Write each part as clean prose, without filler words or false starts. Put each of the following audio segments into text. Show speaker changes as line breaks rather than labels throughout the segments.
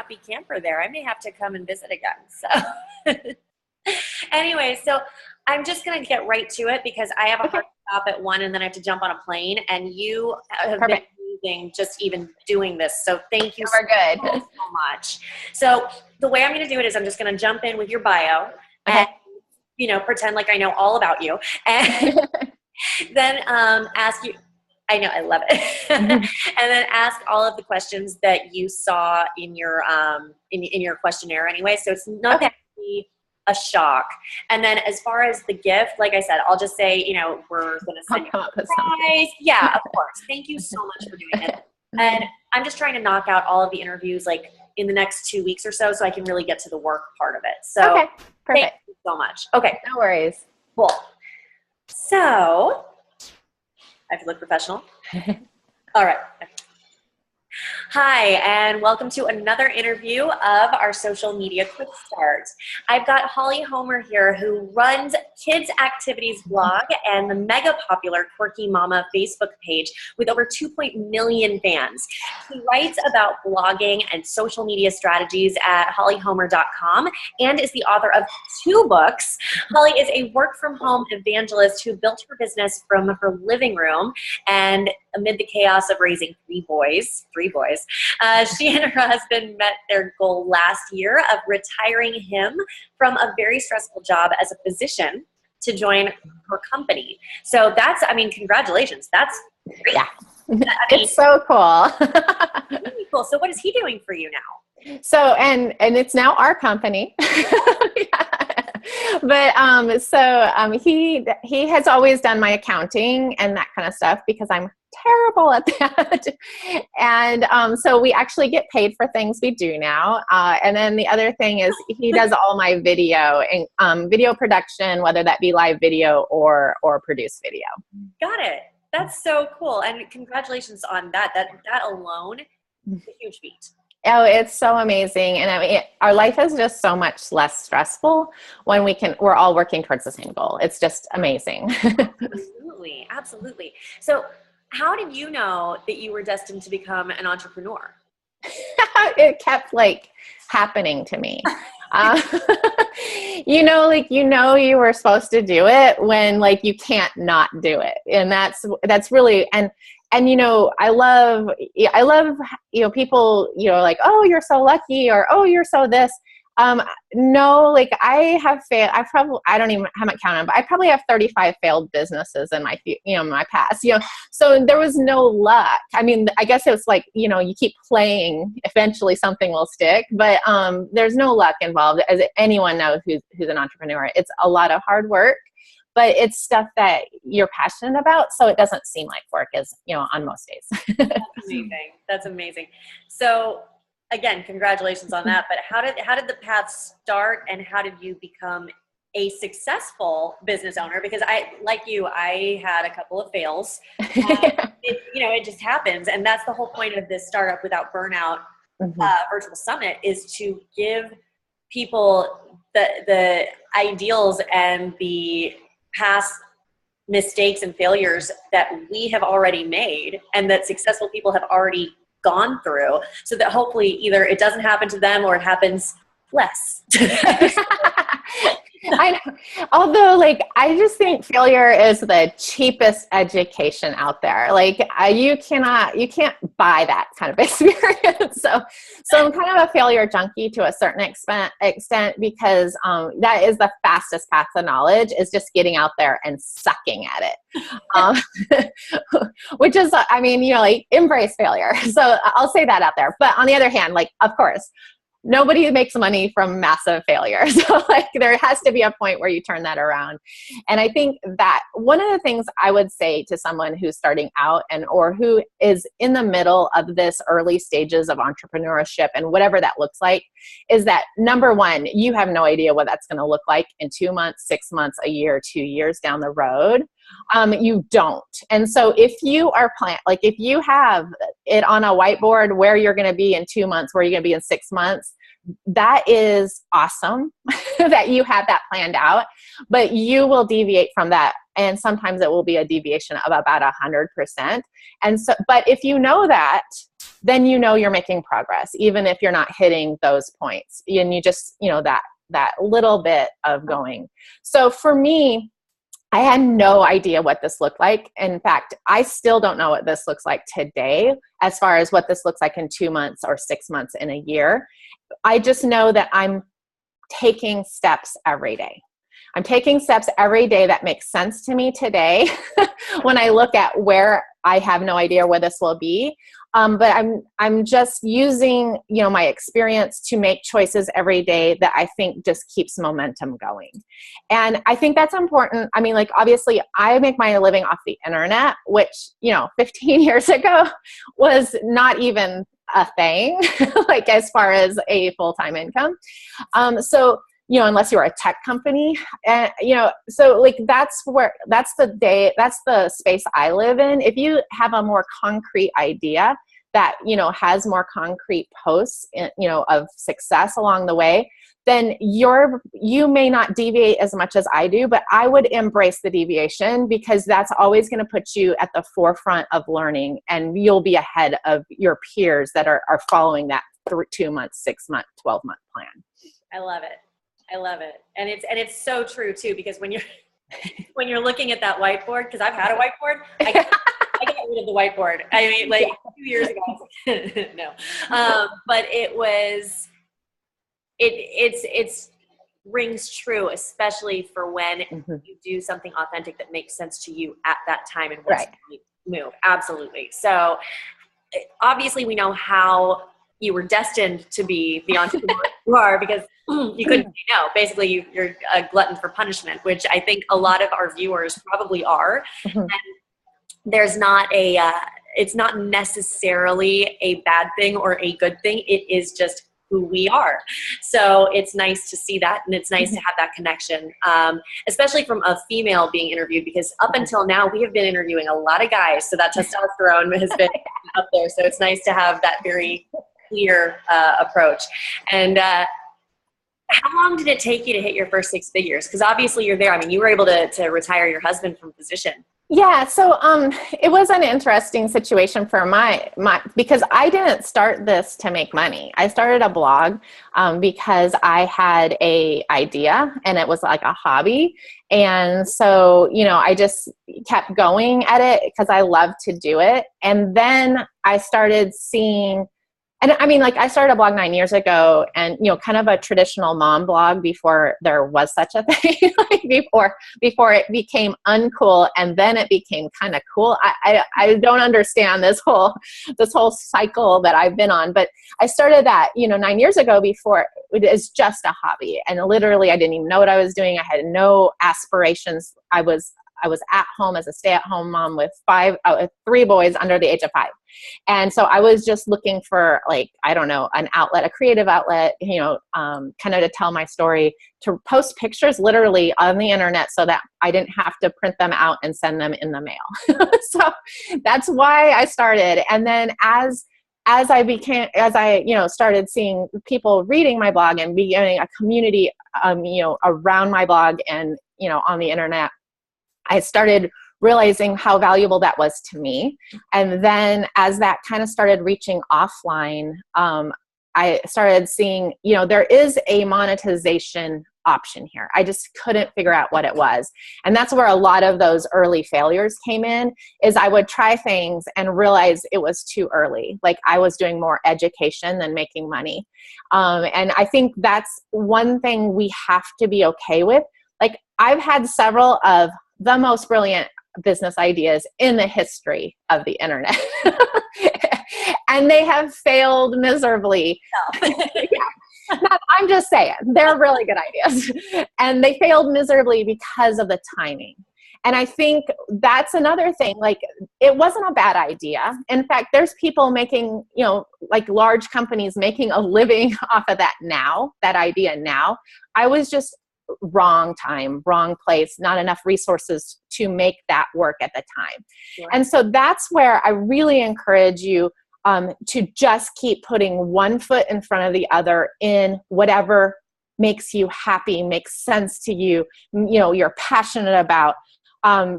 happy camper there. I may have to come and visit again. So anyway, so I'm just going to get right to it because I have a hard stop at 1 and then I have to jump on a plane, and you have been amazing just even doing this. So thank you so much. So the way I'm going to do it is I'm just going to jump in with your bio and, pretend like I know all about you, and then ask you, I know, I love it. And then ask all of the questions that you saw in your in your questionnaire anyway. So it's not going to be a shock. And then as far as the gift, like I said, I'll just say, we're going to send you a surprise. Yeah, of course. Thank you so much for doing it. And I'm just trying to knock out all of the interviews like in the next 2 weeks or so I can really get to the work part of it. So thank you so much. Okay.
No worries.
Cool. So I have to look professional. All right. Hi, and welcome to another interview of our social media quick start. I've got Holly Homer here, who runs Kids Activities blog and the mega popular Quirky Mama Facebook page with over 2 million fans. She writes about blogging and social media strategies at hollyhomer.com and is the author of 2 books. Holly is a work-from-home evangelist who built her business from her living room, and amid the chaos of raising three boys, she and her husband met their goal last year of retiring him from a very stressful job as a physician to join her company. So that's, congratulations. That's great.
Yeah. It's so cool.
Really cool. So what is he doing for you now?
So, and it's now our company. But he has always done my accounting and that kind of stuff because I'm terrible at that. And so we actually get paid for things we do now. And then the other thing is he does all my video and video production, whether that be live video or produced video.
Got it. That's so cool. And congratulations on that. That alone is a huge feat.
Oh, it's so amazing. And our life is just so much less stressful when we're all working towards the same goal. It's just amazing.
Absolutely. Absolutely. So how did you know that you were destined to become an entrepreneur?
It kept happening to me. You were supposed to do it when you can't not do it. And that's really, and I love, people, oh, you're so lucky, or, oh, you're so this. No, I have failed. I don't even haven't counted, but I probably have 35 failed businesses in my past, so there was no luck. I guess it was you keep playing, eventually something will stick, but, there's no luck involved, as anyone knows who's an entrepreneur. It's a lot of hard work, but it's stuff that you're passionate about, so it doesn't seem like work as, on most days.
That's amazing. That's amazing. So again, congratulations on that. But how did the path start, and how did you become a successful business owner? Because I had a couple of fails. It just happens. And that's the whole point of this Startup Without Burnout virtual summit, is to give people the ideals and the past mistakes and failures that we have already made and that successful people have already gone through, so that hopefully either it doesn't happen to them or it happens less.
I know. Although, I just think failure is the cheapest education out there. You can't buy that kind of experience. So I'm kind of a failure junkie to a certain extent because that is the fastest path to knowledge, is just getting out there and sucking at it. Which is, embrace failure. So I'll say that out there. But on the other hand, of course, nobody makes money from massive failure. So there has to be a point where you turn that around. And I think that one of the things I would say to someone who's starting out or who is in the middle of this early stages of entrepreneurship and whatever that looks like, is that number one, you have no idea what that's going to look like in 2 months, 6 months, a year, 2 years down the road. You don't. And so if you are if you have it on a whiteboard where you're going to be in 2 months, where you're going to be in 6 months, that is awesome that you have that planned out, but you will deviate from that. And sometimes it will be a deviation of about 100%. And so, but if you know that, then you know you're making progress, even if you're not hitting those points. And you just, that little bit of going. So for me, I had no idea what this looked like. In fact, I still don't know what this looks like today, as far as what this looks like in 2 months or 6 months in a year. I just know that I'm taking steps every day. I'm taking steps every day that make sense to me today when I look at where I have no idea where this will be. But I'm just using, my experience to make choices every day that I think just keeps momentum going. And I think that's important. I mean, obviously I make my living off the internet, which, 15 years ago was not even a thing, as far as a full-time income. So unless you're a tech company, and so that's the space I live in. If you have a more concrete idea that has more concrete posts, of success along the way, then you may not deviate as much as I do, but I would embrace the deviation, because that's always going to put you at the forefront of learning, and you'll be ahead of your peers that are following that 2 month, 6 month, 12-month plan.
I love it. And it's so true too, because when you're looking at that whiteboard, because I've had a whiteboard, I got rid of the whiteboard. I mean, 2 years ago, I was like, no. But it's rings true, especially for when you do something authentic that makes sense to you at that time and wants to move. Absolutely. So obviously we know how you were destined to be the entrepreneur you are, because you couldn't say no. Basically, you're a glutton for punishment, which I think a lot of our viewers probably are. And there's not it's not necessarily a bad thing or a good thing. It is just who we are. So it's nice to see that, and it's nice to have that connection, especially from a female being interviewed, because up until now we have been interviewing a lot of guys, so that testosterone has been up there. So it's nice to have that very clear approach. And how long did it take you to hit your first 6 figures? Because obviously you're there. I mean, you were able to retire your husband from physician.
Yeah, so it was an interesting situation for my because I didn't start this to make money. I started a blog because I had a idea, and it was like a hobby. And so, I just kept going at it because I love to do it. And then I started seeing, and I mean, I started a blog 9 years ago, and, kind of a traditional mom blog before there was such a thing, before it became uncool, and then it became kind of cool. I don't understand this whole cycle that I've been on, but I started that, 9 years ago, before it is just a hobby. And literally I didn't even know what I was doing. I had no aspirations. I was at home as a stay-at-home mom with 3 boys under the age of 5. And so I was just looking for an outlet, a creative outlet, kind of to tell my story, to post pictures literally on the internet so that I didn't have to print them out and send them in the mail. So that's why I started. And then as I started seeing people reading my blog and beginning a community, around my blog and, on the internet, I started realizing how valuable that was to me. And then as that kind of started reaching offline, I started seeing, there is a monetization option here. I just couldn't figure out what it was. And that's where a lot of those early failures came in, is I would try things and realize it was too early. I was doing more education than making money. And I think that's one thing we have to be okay with. I've had several of the most brilliant business ideas in the history of the internet. And they have failed miserably. I'm just saying, they're really good ideas. And they failed miserably because of the timing. And I think that's another thing. It wasn't a bad idea. In fact, there's people making, large companies making a living off of that idea now. I was just wrong time, wrong place, not enough resources to make that work at the time. Sure. And so that's where I really encourage you to just keep putting one foot in front of the other in whatever makes you happy, makes sense to you, you're passionate about,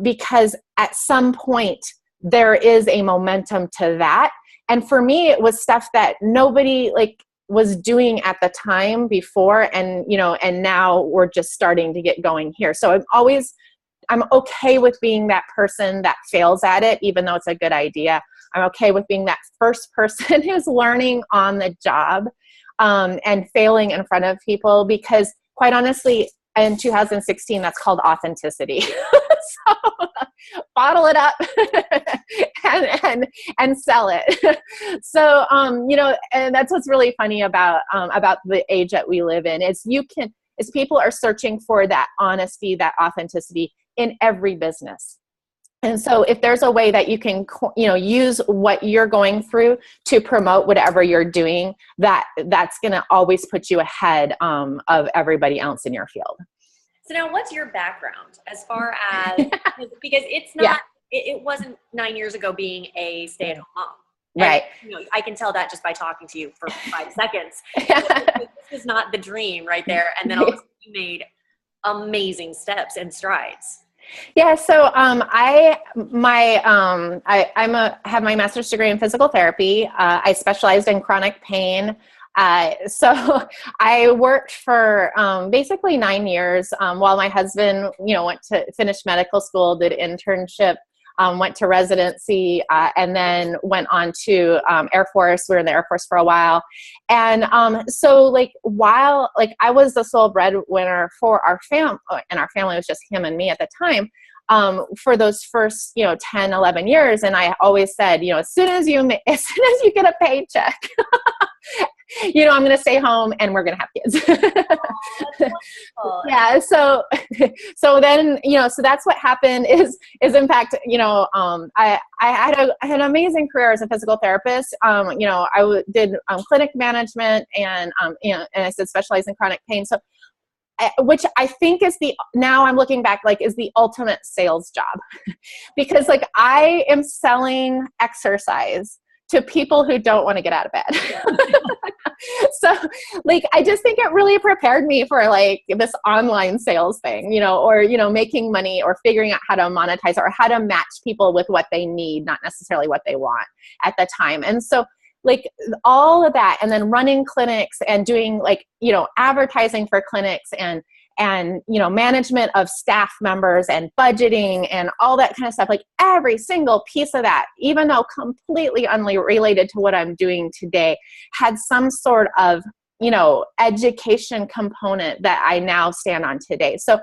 because at some point there is a momentum to that. And for me, it was stuff that nobody like was doing at the time before. And, you know, and now we're just starting to get going here. So I'm okay with being that person that fails at it, even though it's a good idea. I'm okay with being that first person who's learning on the job, and failing in front of people, because quite honestly, in 2016, that's called authenticity. So bottle it up and sell it. So, you know, and that's what's really funny about the age that we live in is people are searching for that honesty, that authenticity in every business. And so if there's a way that you can, you know, use what you're going through to promote whatever you're doing, that's going to always put you ahead of everybody else in your field.
So now what's your background as far as, because it's not, it wasn't 9 years ago being a stay-at-home mom. And,
right.
You know, I can tell that just by talking to you for 5 seconds. This is not the dream right there. And then all of a sudden you made amazing steps and strides.
Yeah, so I have my master's degree in physical therapy. I specialized in chronic pain. So I worked for basically 9 years while my husband, you know, went to finish medical school, did internship, went to residency, and then went on to Air Force. We were in the Air Force for a while. And so like while like I was the sole breadwinner for our family, and our family was just him and me at the time, for those first, you know, 10, 11 years. And I always said, you know, as soon as you get a paycheck, you know, I'm going to stay home and we're going to have kids. Yeah. So then, you know, so that's what happened is in fact, you know, I had an amazing career as a physical therapist. You know, I did clinic management and, you know, and I said specialize in chronic pain. So, which I think is now I'm looking back, like is the ultimate sales job because like I am selling exercise to people who don't want to get out of bed. So like, I just think it really prepared me for like this online sales thing, you know, or, you know, making money or figuring out how to monetize or how to match people with what they need, not necessarily what they want at the time. And so like all of that, and then running clinics and doing like, you know, advertising for clinics and, you know, management of staff members and budgeting and all that kind of stuff, like every single piece of that, even though completely unrelated to what I'm doing today, had some sort of, you know, education component that I now stand on today. So,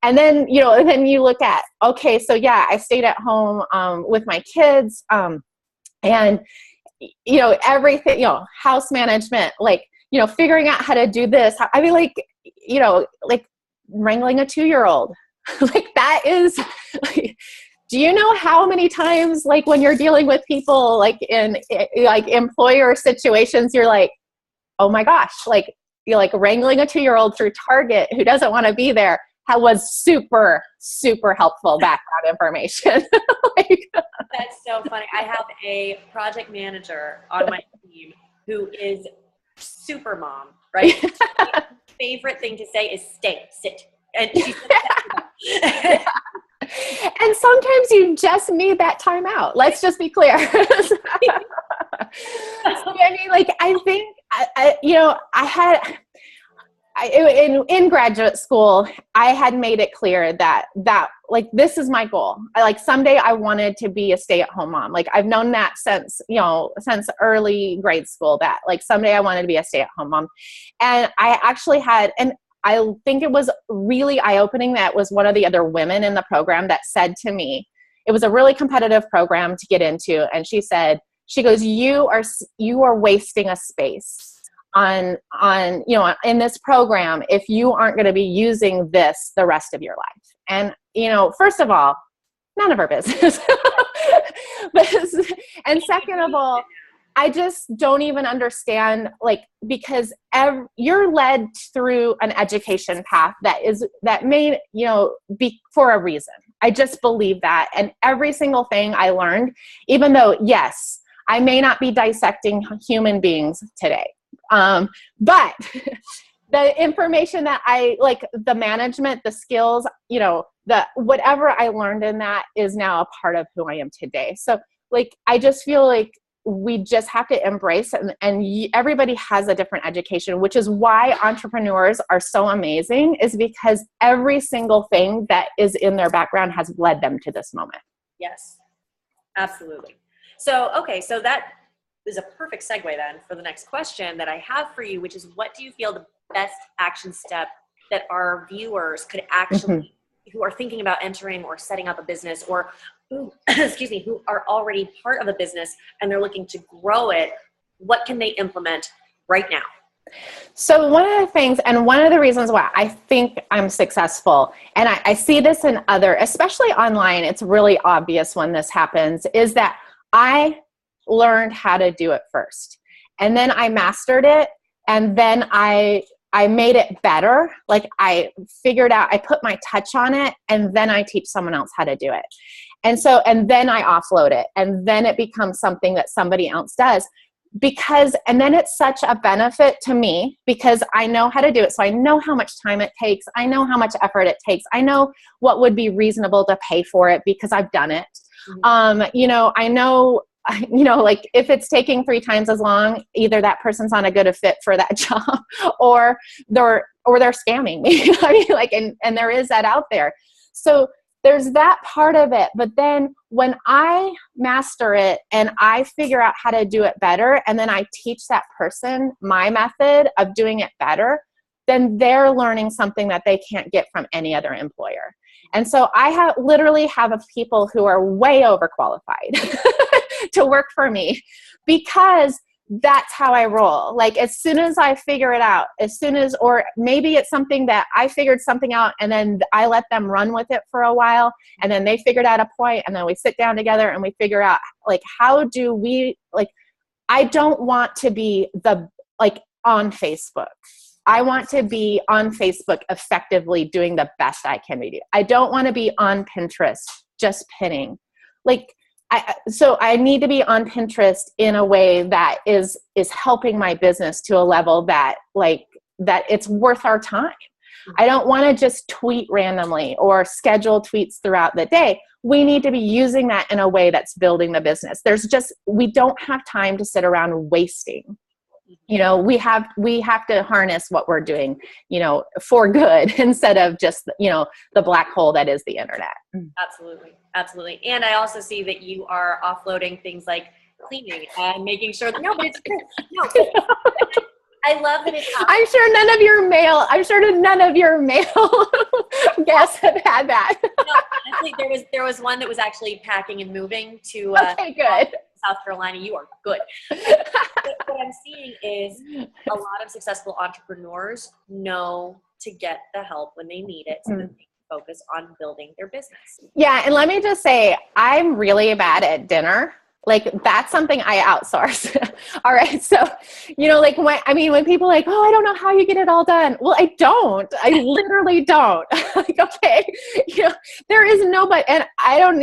and then, you know, then you look at, okay, so yeah, I stayed at home with my kids and, you know, everything, you know, house management, like, you know, figuring out how to do this. I mean, like, you know, like wrangling a 2-year-old, like that is, like, do you know how many times, like when you're dealing with people like in like employer situations, you're like, oh my gosh, like you're like wrangling a 2-year-old through Target who doesn't want to be there. That was super, super helpful background information. Like,
that's so funny. I have a project manager on my team who is super mom, right? Favorite thing to say is sit. And she said
and sometimes you just need that time out. Let's just be clear. So, I mean, like, I think, you know, in graduate school, I had made it clear that like, this is my goal. Like someday I wanted to be a stay-at-home mom. Like I've known that since, you know, since early grade school, that like someday I wanted to be a stay-at-home mom. And I actually had, and I think it was really eye-opening, that was one of the other women in the program that said to me, it was a really competitive program to get into. And she goes, you are wasting a space on, you know, in this program, if you aren't going to be using this the rest of your life. And, you know, first of all, none of our business. And second of all, I just don't even understand, like, because you're led through an education path that may, you know, be for a reason. I just believe that. And every single thing I learned, even though, yes, I may not be dissecting human beings today, but the information that I, like the management, the skills, you know, whatever I learned in that is now a part of who I am today. So like, I just feel like we just have to embrace it. And everybody has a different education, which is why entrepreneurs are so amazing, is because every single thing that is in their background has led them to this moment.
Yes, absolutely. So, okay, so that is a perfect segue then for the next question that I have for you, which is, what do you feel the best action step that our viewers could actually, who are thinking about entering or setting up a business, or who, excuse me, who are already part of a business and they're looking to grow it, what can they implement right now?
So one of the things, and one of the reasons why I think I'm successful, and I see this in other, especially online, it's really obvious when this happens, is that I learned how to do it first. And then I mastered it. And then I made it better. Like I figured out, I put my touch on it, and then I teach someone else how to do it. And then I offload it, and then it becomes something that somebody else does. And then it's such a benefit to me because I know how to do it. So I know how much time it takes. I know how much effort it takes. I know what would be reasonable to pay for it because I've done it. I know, like if it's taking 3 times as long, either that person's not a good fit for that job, or they're scamming me. I mean, like, and there is that out there. So there's that part of it. But then when I master it and I figure out how to do it better, and then I teach that person my method of doing it better, then they're learning something that they can't get from any other employer. And so I literally have people who are way overqualified to work for me because that's how I roll. Like as soon as I figure it out, or maybe it's something that I figured something out and then I let them run with it for a while, and then they figured out a point, and then we sit down together and we figure out like, how do we, like, I don't want to be on Facebook. I want to be on Facebook effectively doing the best I can do. I don't want to be on Pinterest just pinning. So I need to be on Pinterest in a way that is helping my business to a level that it's worth our time. I don't want to just tweet randomly or schedule tweets throughout the day. We need to be using that in a way that's building the business. We don't have time to sit around wasting. We have to harness what we're doing, for good instead of just, the black hole that is the internet.
Absolutely. Absolutely. And I also see that you are offloading things like cleaning and making sure that, but it's true. No, I love that it's
I'm sure none of your male guests have had that.
No, honestly, there was one that was actually packing and moving to
okay, good.
South Carolina. You are good. What I'm seeing is a lot of successful entrepreneurs know to get the help when they need it, so that they can focus on building their business.
Yeah, and let me just say, I'm really bad at dinner. Like that's something I outsource. All right. So, when people are like, oh, I don't know how you get it all done. Well, I don't. I literally don't. Like, okay, there is nobody, and I don't,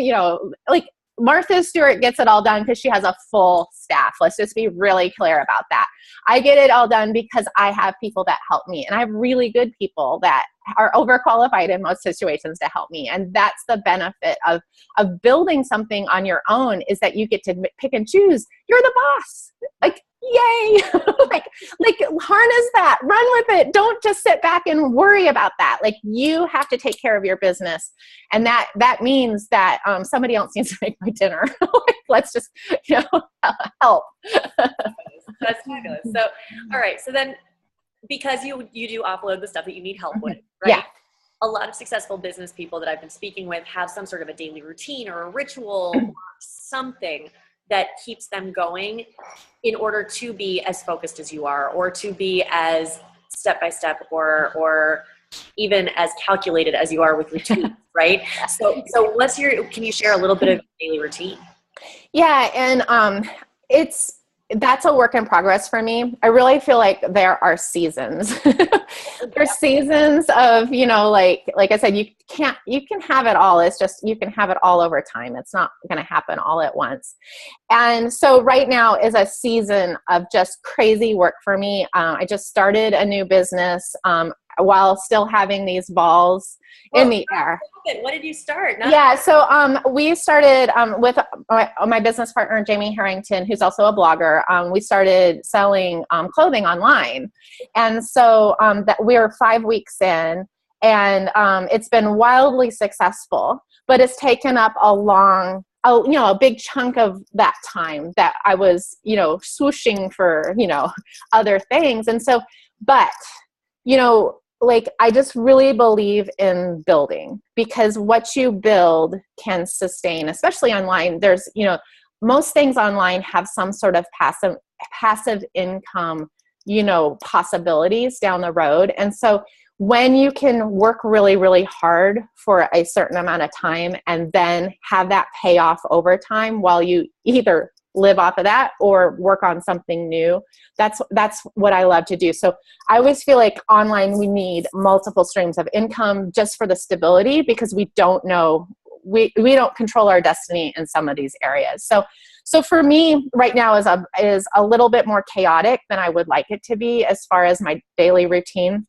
Martha Stewart gets it all done because she has a full staff. Let's just be really clear about that. I get it all done because I have people that help me, and I have really good people that are overqualified in most situations to help me. And that's the benefit of building something on your own, is that you get to pick and choose. You're the boss. Like, yay. like harness that, run with it. Don't just sit back and worry about that. Like, you have to take care of your business. And that means that somebody else needs to make my dinner. Let's just, help.
That's fabulous. So, all right. So then, because you do offload the stuff that you need help with, right?
Yeah.
A lot of successful business people that I've been speaking with have some sort of a daily routine or a ritual or something that keeps them going in order to be as focused as you are, or to be as step-by-step or even as calculated as you are with routines, right? So can you share a little bit of daily routine?
Yeah. And that's a work in progress for me. I really feel like there are seasons. There's seasons of, like I said, you can have it all. It's just, you can have it all over time. It's not going to happen all at once. And so right now is a season of just crazy work for me. I just started a new business. while still having these balls in the air.
What did you start?
So we started with my business partner, Jamie Harrington, who's also a blogger. We started selling clothing online. And so that we are 5 weeks in, and it's been wildly successful, but it's taken up a big chunk of that time that I was, swooshing for, other things. And so, but, I just really believe in building, because what you build can sustain, especially online. There's, most things online have some sort of passive income, possibilities down the road. And so when you can work really, really hard for a certain amount of time and then have that pay off over time while you either live off of that or work on something new, that's what I love to do. So I always feel like online we need multiple streams of income just for the stability, because we don't know, we don't control our destiny in some of these areas. So for me right now is a little bit more chaotic than I would like it to be as far as my daily routine.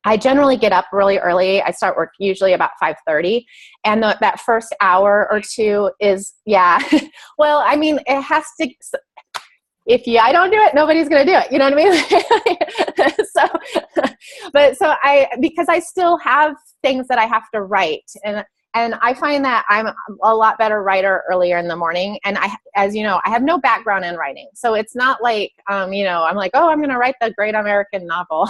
I generally get up really early. I start work usually about 5:30. And that first hour or two is, well, I mean, it has to, I don't do it, nobody's going to do it. You know what I mean? Because I still have things that I have to write. And I find that I'm a lot better writer earlier in the morning. And as you know, I have no background in writing. So it's not like, I'm like, oh, I'm going to write the great American novel.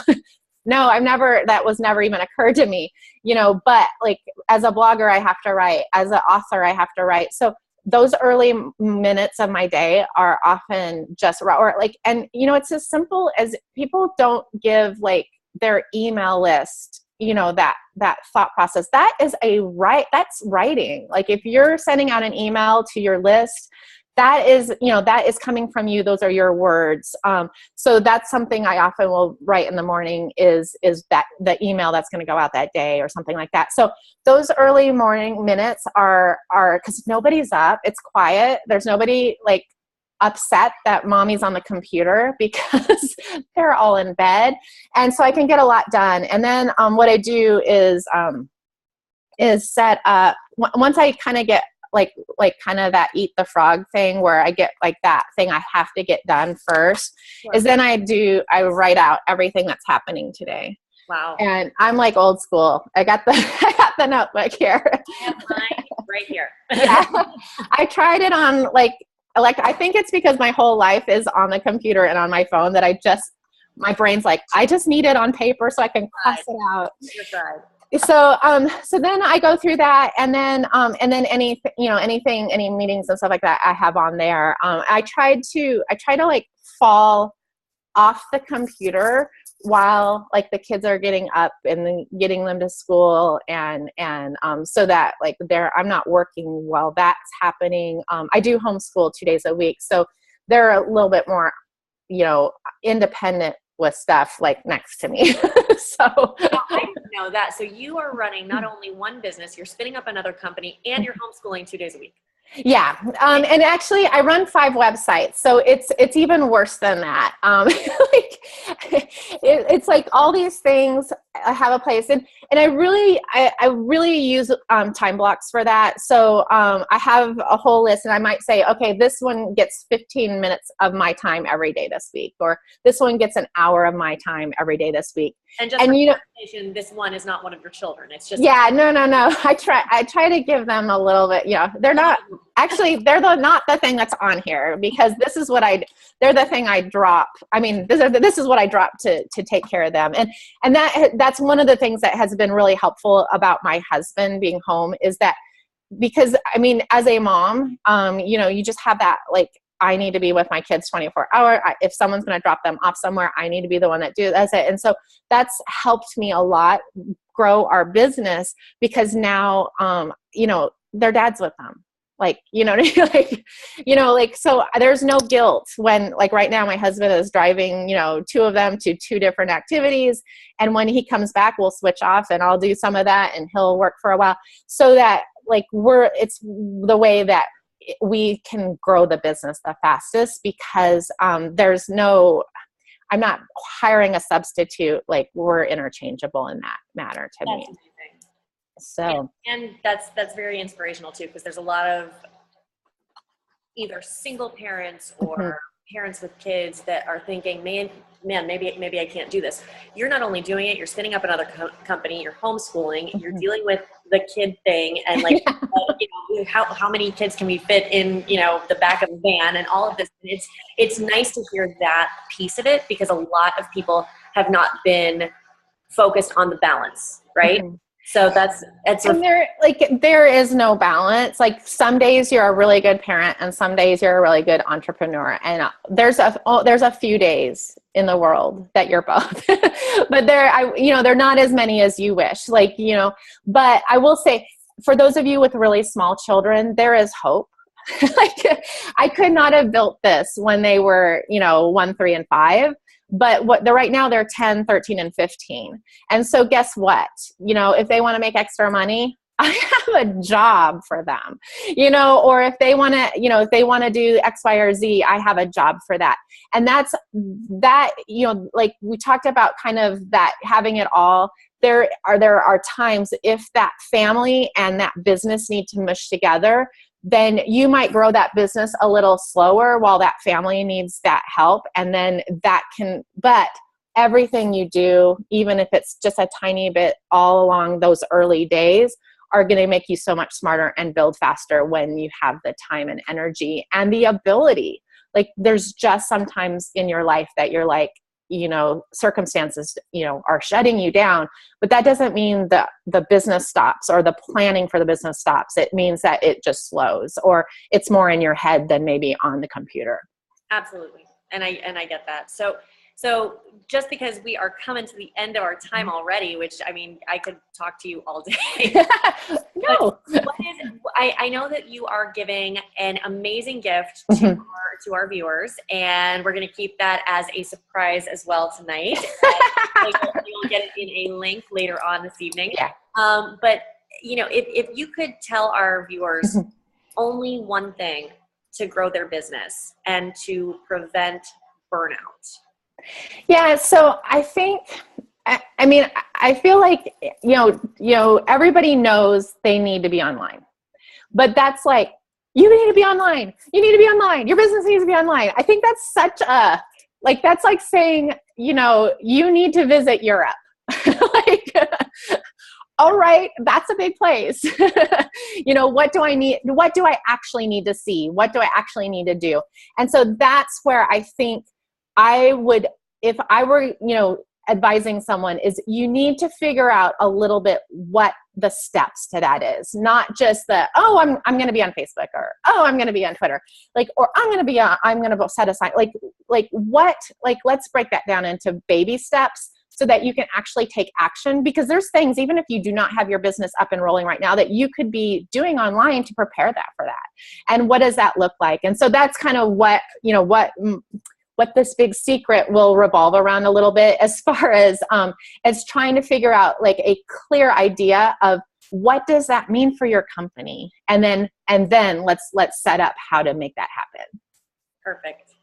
No, that was never even occurred to me, but like as a blogger, I have to write. As an author, I have to write. So those early minutes of my day are often just raw, and it's as simple as people don't give like their email list, that thought process. That's writing. Like if you're sending out an email to your list, that is coming from you. Those are your words. So that's something I often will write in the morning is that the email that's going to go out that day or something like that. So those early morning minutes are because nobody's up. It's quiet. There's nobody like upset that mommy's on the computer because they're all in bed. And so I can get a lot done. And then what I do is set up, once I kind of get like kind of that eat the frog thing where I get like that thing I have to get done first, sure. Is then I write out everything that's happening today.
Wow.
And I'm like old school. I got the notebook here.
I have mine right here.
Yeah. I tried it on like I think it's because my whole life is on the computer and on my phone that my brain's like, I just need it on paper so I can cross it out.
You're right.
So then I go through that, and then any meetings and stuff like that I have on there. I try to like fall off the computer while like the kids are getting up and then getting them to school and so that like I'm not working while that's happening. I do homeschool 2 days a week, so they're a little bit more, independent with stuff like next to me. So
I didn't know that. So you are running not only one business, you're spinning up another company, and you're homeschooling 2 days a week.
Yeah. And actually I run 5 websites, so it's even worse than that. It's like all these things have a place, and I really use time blocks for that. So I have a whole list, and I might say, okay, this one gets 15 minutes of my time every day this week, or this one gets an hour of my time every day this week.
And just for this one is not one of your children. It's just
no. I try to give them a little bit. They're not actually. They're not the thing that's on here, because this is what they're the thing I drop. I mean, this is what I drop to take care of them, and that's one of the things that has been really helpful about my husband being home, is that because I mean, as a mom, you just have that like, I need to be with my kids 24 hours. If someone's going to drop them off somewhere, I need to be the one that does it. And so that's helped me a lot grow our business, because now, their dad's with them. So there's no guilt when, like right now, my husband is driving, 2 of them to 2 different activities. And when he comes back, we'll switch off and I'll do some of that and he'll work for a while, so that like it's the way that we can grow the business the fastest, because there's no, I'm not hiring a substitute. Like, we're interchangeable in that matter to me.
Amazing.
So,
and that's very inspirational too, because there's a lot of either single parents or parents with kids that are thinking, man, maybe I can't do this. You're not only doing it, you're spinning up another company, you're homeschooling, you're dealing with the kid thing, and like, how many kids can we fit in, the back of the van, and all of this. It's nice to hear that piece of it, because a lot of people have not been focused on the balance, right? So and
there is no balance. Like, some days you're a really good parent and some days you're a really good entrepreneur. And there's a few days in the world that you're both, but they're not as many as you wish, but I will say, for those of you with really small children, there is hope. Like, I could not have built this when they were, 1, 3, and 5. But right now they're 10, 13, and 15. And so guess what? If they want to make extra money, I have a job for them, or if they want to do X, Y, or Z, I have a job for that. And that's that, like we talked about, kind of that having it all. There are times if that family and that business need to mush together, then you might grow that business a little slower while that family needs that help. And then but everything you do, even if it's just a tiny bit all along those early days, are going to make you so much smarter and build faster when you have the time and energy and the ability. Like, there's just sometimes in your life that you're like, circumstances, are shutting you down, but that doesn't mean that the business stops or the planning for the business stops. It means that it just slows, or it's more in your head than maybe on the computer.
Absolutely. And I get that. So just because we are coming to the end of our time already, which, I could talk to you all day.
No.
I know that you are giving an amazing gift to our viewers, and we're going to keep that as a surprise as well tonight. You'll get it in a link later on this evening.
Yeah.
But if you could tell our viewers only one thing to grow their business and to prevent burnout.
Yeah. So I think, I feel like, everybody knows they need to be online, but that's like, you need to be online. You need to be online. Your business needs to be online. I think that's that's like saying, you need to visit Europe. All right, that's a big place. What do I need? What do I actually need to see? What do I actually need to do? And so that's where I think I would, if I were, advising someone, is you need to figure out a little bit what the steps to that is. Not just I'm going to be on Facebook, or, I'm going to be on Twitter, or I'm going to set aside, let's break that down into baby steps so that you can actually take action, because there's things, even if you do not have your business up and rolling right now, that you could be doing online to prepare for that. And what does that look like? And so that's kind of what this big secret will revolve around a little bit, as far as trying to figure out a clear idea of what does that mean for your company, and then let's set up how to make that happen. Perfect.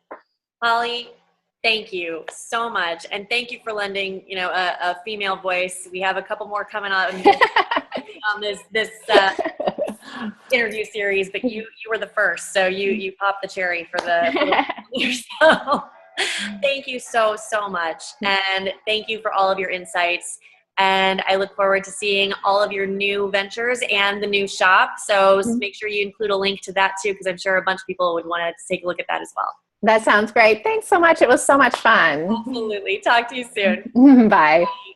Holly, thank you so much, and thank you for lending a female voice. We have a couple more coming on this interview series, but you were the first, so you popped the cherry for the so thank you so much, and thank you for all of your insights, and I look forward to seeing all of your new ventures and the new shop. So make sure you include a link to that too, because I'm sure a bunch of people would want to take a look at that as well. That sounds great. Thanks so much. It was so much fun. Absolutely. Talk to you soon. Bye. Bye.